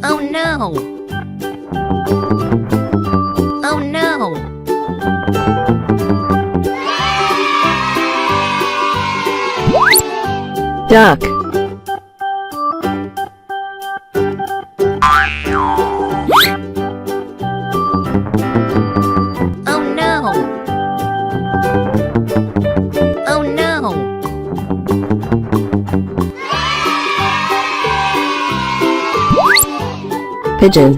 Oh no! Oh no! Duck. Oh no! Oh no! Pigeon.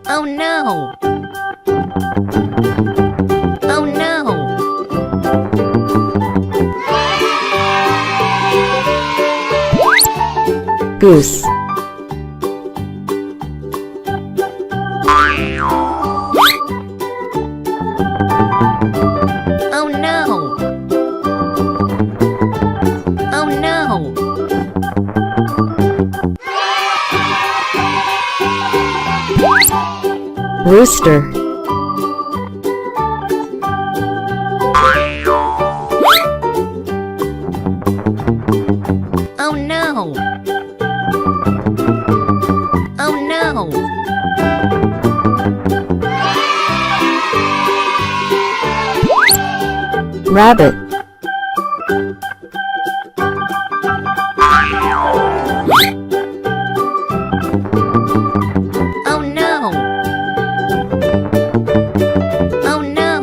Oh no! Oh no! Goose. Oh no! Oh no! Rooster. Oh no! Oh no! Rabbit. Oh no! Oh no!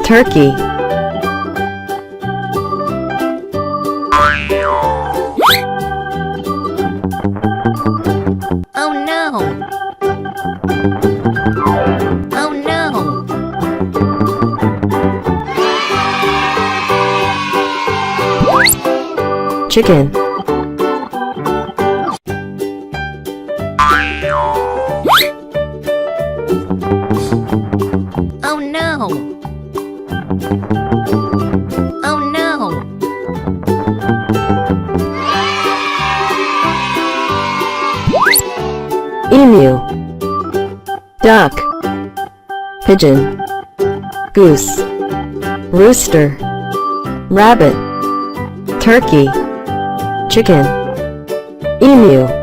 Turkey. Oh no! Oh no! Chicken. Oh no! Oh no! Emu. Duck. Pigeon. Goose. Rooster. Rabbit. Turkey. Chicken. Emu.